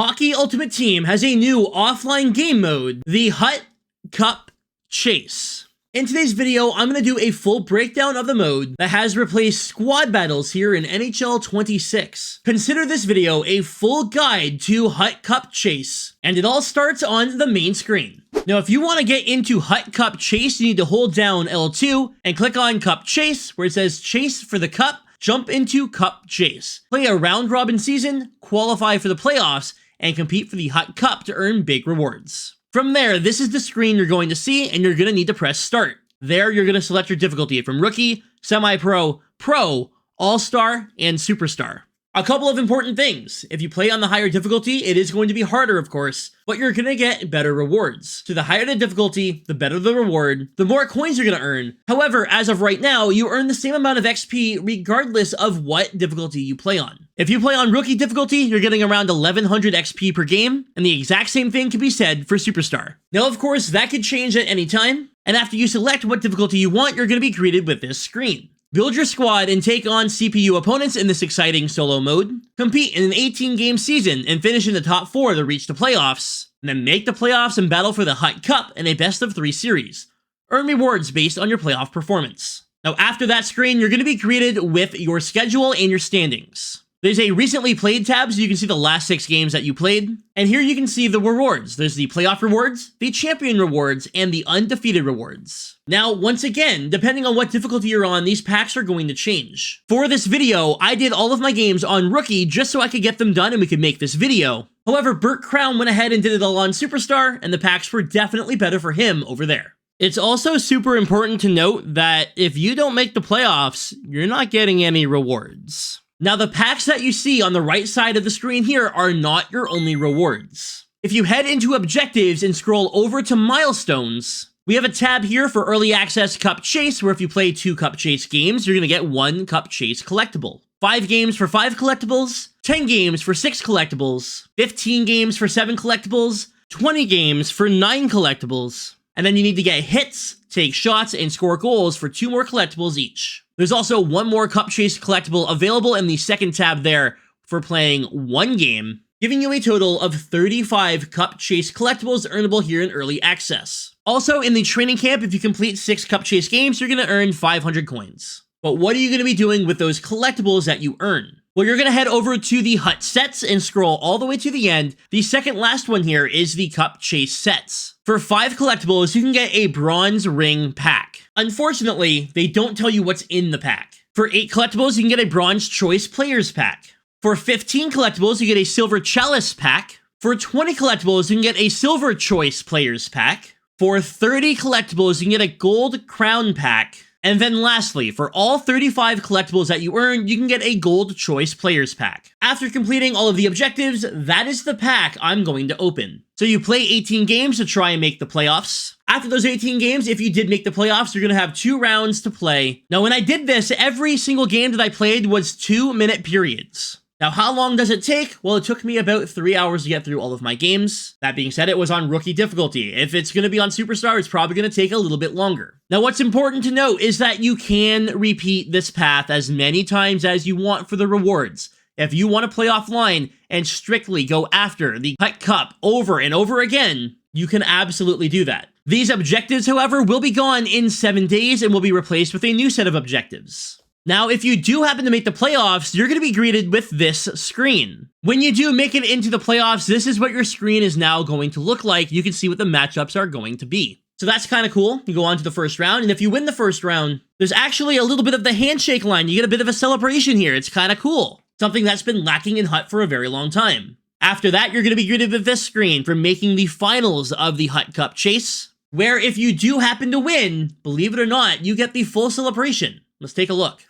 Hockey Ultimate Team has a new offline game mode, the Hut Cup Chase. In today's video, I'm going to do a full breakdown of the mode that has replaced squad battles here in NHL 26. Consider this video a full guide to Hut Cup Chase, and it all starts on the main screen. Now, if you want to get into Hut Cup Chase, you need to hold down L2 and click on Cup Chase, where it says Chase for the Cup. Jump into Cup Chase. Play a round-robin season, qualify for the playoffs, and compete for the Hut Cup to earn big rewards. From there, this is the screen you're going to see, and you're going to need to press Start. There, you're going to select your difficulty from Rookie, Semi-Pro, Pro, All-Star, and Superstar. A couple of important things. If you play on the higher difficulty, it is going to be harder, of course, but you're going to get better rewards. So the higher the difficulty, the better the reward, the more coins you're going to earn. However, as of right now, you earn the same amount of XP regardless of what difficulty you play on. If you play on Rookie difficulty, you're getting around 1100 XP per game, and the exact same thing can be said for Superstar. Now, of course, that could change at any time, and after you select what difficulty you want, you're going to be greeted with this screen. Build your squad and take on CPU opponents in this exciting solo mode. Compete in an 18-game season and finish in the top 4 to reach the playoffs. And then make the playoffs and battle for the Hut Cup in a best-of-3 series. Earn rewards based on your playoff performance. Now, after that screen, you're going to be greeted with your schedule and your standings. There's a recently played tab, so you can see the last 6 games that you played. And here you can see the rewards. There's the playoff rewards, the champion rewards, and the undefeated rewards. Now, once again, depending on what difficulty you're on, these packs are going to change. For this video, I did all of my games on Rookie just so I could get them done and we could make this video. However, Bert Crown went ahead and did it all on Superstar, and the packs were definitely better for him over there. It's also super important to note that if you don't make the playoffs, you're not getting any rewards. Now, the packs that you see on the right side of the screen here are not your only rewards. If you head into objectives and scroll over to milestones, we have a tab here for early access Cup Chase, where if you play 2 Cup Chase games, you're going to get 1 Cup Chase collectible. 5 games for 5 collectibles, 10 games for 6 collectibles, 15 games for 7 collectibles, 20 games for 9 collectibles. And then you need to get hits, take shots, and score goals for 2 more collectibles each. There's also 1 more Cup Chase collectible available in the second tab there for playing 1 game, giving you a total of 35 Cup Chase collectibles earnable here in early access. Also, in the training camp, if you complete 6 Cup Chase games, you're going to earn 500 coins. But what are you going to be doing with those collectibles that you earn? Well, you're going to head over to the Hut Sets and scroll all the way to the end. The second last one here is the Cup Chase Sets. For 5 collectibles, you can get a Bronze Ring pack. Unfortunately, they don't tell you what's in the pack. For 8 collectibles, you can get a Bronze Choice Players pack. For 15 collectibles, you get a Silver Chalice pack. For 20 collectibles, you can get a Silver Choice Players pack. For 30 collectibles, you can get a Gold Crown pack. And then lastly, for all 35 collectibles that you earn, you can get a Gold Choice Players pack. After completing all of the objectives, that is the pack I'm going to open. So you play 18 games to try and make the playoffs. After those 18 games, if you did make the playoffs, you're going to have 2 rounds to play. Now, when I did this, every single game that I played was 2-minute periods. Now, how long does it take? Well, it took me about 3 hours to get through all of my games. That being said, it was on Rookie difficulty. If it's going to be on Superstar, it's probably going to take a little bit longer. Now, what's important to note is that you can repeat this path as many times as you want for the rewards. If you want to play offline and strictly go after the Hut Cup over and over again, you can absolutely do that. These objectives, however, will be gone in 7 days and will be replaced with a new set of objectives. Now, if you do happen to make the playoffs, you're going to be greeted with this screen. When you do make it into the playoffs, this is what your screen is now going to look like. You can see what the matchups are going to be. So that's kind of cool. You go on to the first round, and if you win the first round, there's actually a little bit of the handshake line. You get a bit of a celebration here. It's kind of cool. Something that's been lacking in Hut for a very long time. After that, you're going to be greeted with this screen for making the finals of the Hut Cup Chase, where if you do happen to win, believe it or not, you get the full celebration. Let's take a look.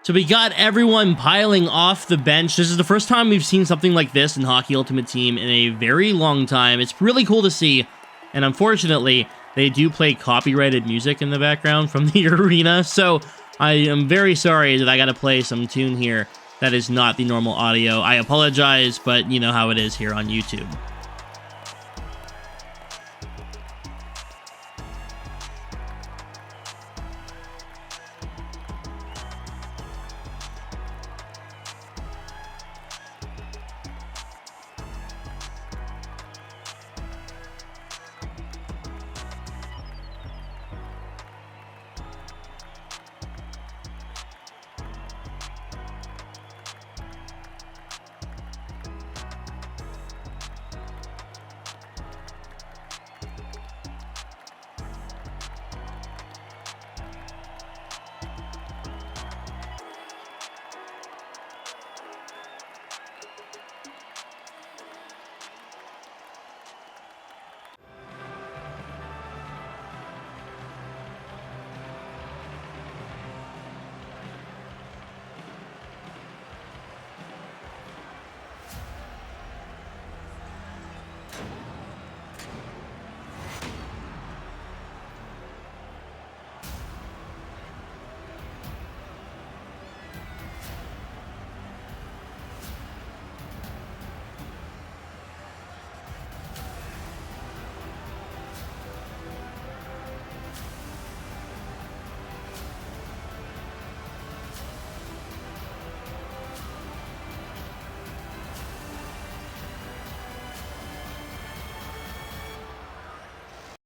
So we got everyone piling off the bench. This is the first time we've seen something like this in Hockey Ultimate Team in a very long time. It's really cool to see, and unfortunately, they do play copyrighted music in the background from the arena, so I am very sorry that I gotta play some tune here that is not the normal audio. I apologize, but you know how it is here on YouTube.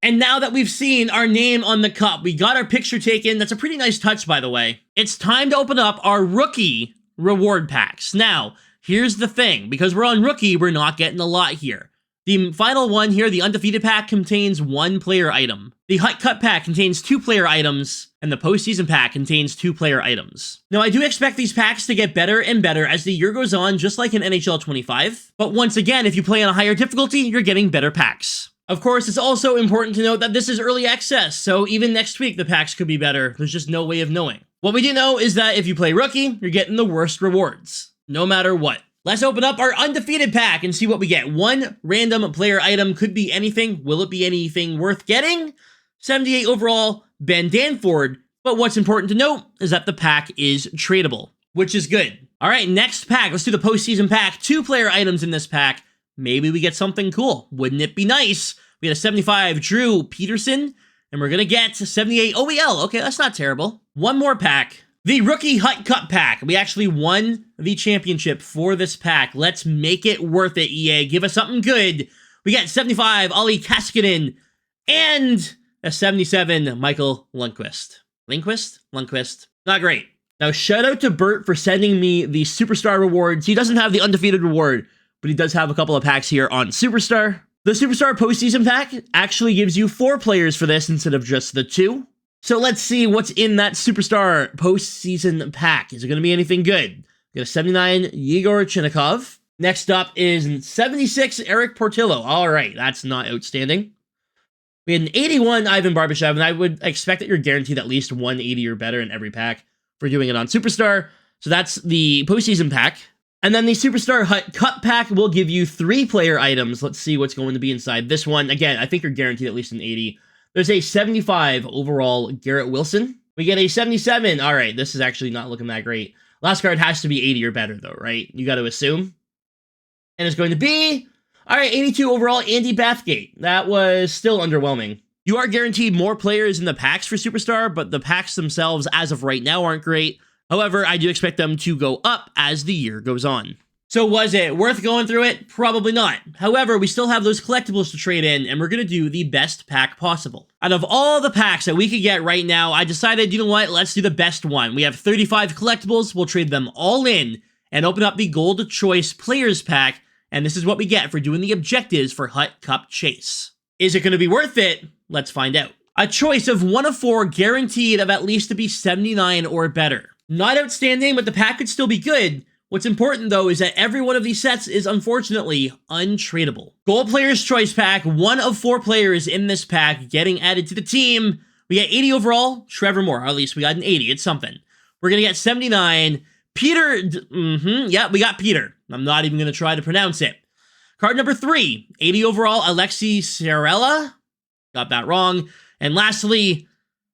And now that we've seen our name on the cup, we got our picture taken. That's a pretty nice touch, by the way. It's time to open up our rookie reward packs. Now, here's the thing. Because we're on rookie, we're not getting a lot here. The final one here, the undefeated pack, contains 1 player item. The Hut Cup pack contains 2 player items, and the postseason pack contains 2 player items. Now, I do expect these packs to get better and better as the year goes on, just like in NHL 25. But once again, if you play on a higher difficulty, you're getting better packs. Of course, it's also important to note that this is early access, so even next week the packs could be better. There's just no way of knowing. What we do know is that if you play rookie, you're getting the worst rewards, no matter what. Let's open up our undefeated pack and see what we get. 1 random player item, could be anything. Will it be anything worth getting? 78 overall, Ben Danford. But what's important to note is that the pack is tradable, which is good. All right, next pack. Let's do the postseason pack. 2 player items in this pack. Maybe we get something cool. Wouldn't it be nice? We had a 75 Drew Peterson, and we're going to get 78 OEL. Okay, that's not terrible. 1 more pack. The Rookie Hut Cup pack. We actually won the championship for this pack. Let's make it worth it, EA. Give us something good. We got 75 Ollie Kaskinen and a 77 Michael Lundqvist. Lundqvist. Not great. Now, shout out to Bert for sending me the Superstar rewards. He doesn't have the undefeated reward, but he does have a couple of packs here on Superstar. The Superstar postseason pack actually gives you 4 players for this instead of just the 2. So let's see what's in that Superstar postseason pack. Is it going to be anything good? We got a 79 Yegor Chinnikov. Next up is 76 Eric Portillo. All right, that's not outstanding. We had an 81 Ivan Barbashev, and I would expect that you're guaranteed at least 180 or better in every pack for doing it on Superstar. So that's the postseason pack. And then the Superstar Hut Cup pack will give you 3 player items. Let's see what's going to be inside this one. Again, I think you're guaranteed at least an 80. There's a 75 overall Garrett Wilson. We get a 77. All right, this is actually not looking that great. Last card has to be 80 or better, though, right? You got to assume. And it's going to be, all right, 82 overall Andy Bathgate. That was still underwhelming. You are guaranteed more players in the packs for Superstar, but the packs themselves, as of right now, aren't great. However, I do expect them to go up as the year goes on. So was it worth going through it? Probably not. However, we still have those collectibles to trade in, and we're going to do the best pack possible. Out of all the packs that we could get right now, I decided, you know what, let's do the best one. We have 35 collectibles, we'll trade them all in, and open up the Gold Choice Players pack, and this is what we get for doing the objectives for Hut Cup Chase. Is it going to be worth it? Let's find out. A choice of 1 of 4 guaranteed of at least to be 79 or better. Not outstanding, but the pack could still be good. What's important, though, is that every one of these sets is, unfortunately, untradeable. Gold Player's Choice Pack, 1 of 4 players in this pack getting added to the team. We get 80 overall, Trevor Moore. Or at least we got an 80, it's something. We're going to get 79. Peter, yeah, we got Peter. I'm not even going to try to pronounce it. Card number 3, 80 overall, Alexi Ciarella. Got that wrong. And lastly,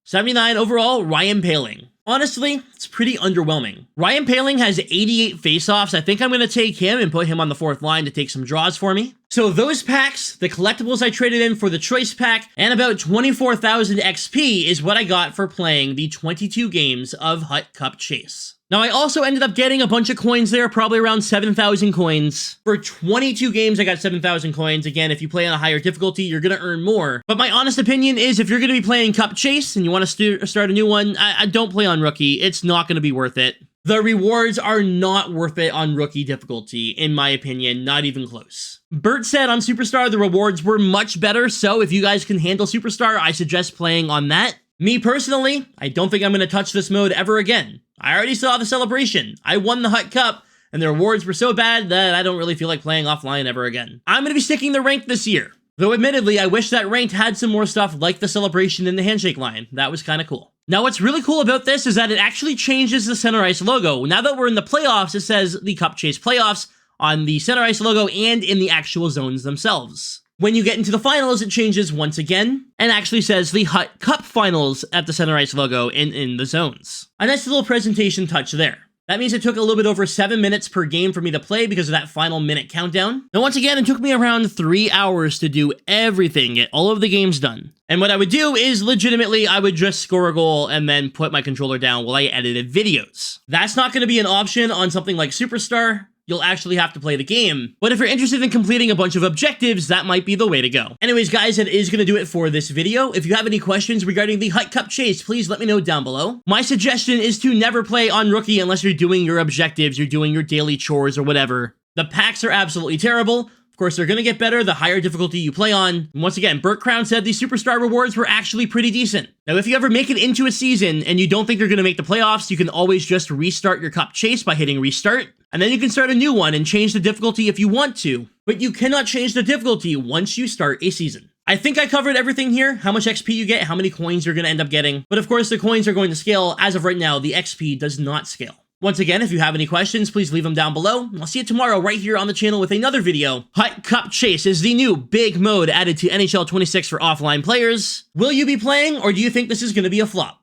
79 overall, Ryan Poehling. Honestly, it's pretty underwhelming. Ryan Poehling has 88 faceoffs. I think I'm going to take him and put him on the 4th line to take some draws for me. So those packs, the collectibles I traded in for the choice pack, and about 24,000 XP is what I got for playing the 22 games of Hut Cup Chase. Now, I also ended up getting a bunch of coins there, probably around 7,000 coins. For 22 games, I got 7,000 coins. Again, if you play on a higher difficulty, you're going to earn more. But my honest opinion is if you're going to be playing Cup Chase and you want to start a new one, I don't play on Rookie. It's not going to be worth it. The rewards are not worth it on Rookie difficulty, in my opinion, not even close. Bert said on Superstar the rewards were much better, so if you guys can handle Superstar, I suggest playing on that. Me personally, I don't think I'm going to touch this mode ever again. I already saw the celebration. I won the Hut Cup, and the rewards were so bad that I don't really feel like playing offline ever again. I'm going to be sticking to ranked this year. Though admittedly, I wish that ranked had some more stuff like the celebration in the handshake line. That was kind of cool. Now, what's really cool about this is that it actually changes the center ice logo. Now that we're in the playoffs, it says the Cup Chase playoffs on the center ice logo and in the actual zones themselves. When you get into the finals, it changes once again, and actually says the Hut Cup Finals at the center ice logo and in the zones. A nice little presentation touch there. That means it took a little bit over 7 minutes per game for me to play because of that final minute countdown. Now, once again, it took me around 3 hours to do everything, get all of the games done. And what I would do is, legitimately, I would just score a goal and then put my controller down while I edited videos. That's not going to be an option on something like Superstar. you'll actually have to play the game. But if you're interested in completing a bunch of objectives, that might be the way to go. Anyways, guys, that is going to do it for this video. If you have any questions regarding the Hut Cup Chase, please let me know down below. My suggestion is to never play on Rookie unless you're doing your objectives, you're doing your daily chores or whatever. The packs are absolutely terrible. Of course, they're going to get better the higher difficulty you play on. And once again, Burt Crown said the Superstar rewards were actually pretty decent. Now, if you ever make it into a season and you don't think you're going to make the playoffs, you can always just restart your Cup Chase by hitting restart. And then you can start a new one and change the difficulty if you want to. But you cannot change the difficulty once you start a season. I think I covered everything here, how much XP you get, how many coins you're going to end up getting. But of course, the coins are going to scale. As of right now, the XP does not scale. Once again, if you have any questions, please leave them down below. I'll see you tomorrow right here on the channel with another video. Hut Cup Chase is the new big mode added to NHL 26 for offline players. Will you be playing, or do you think this is going to be a flop?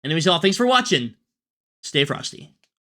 Anyways, y'all, thanks for watching. Stay frosty.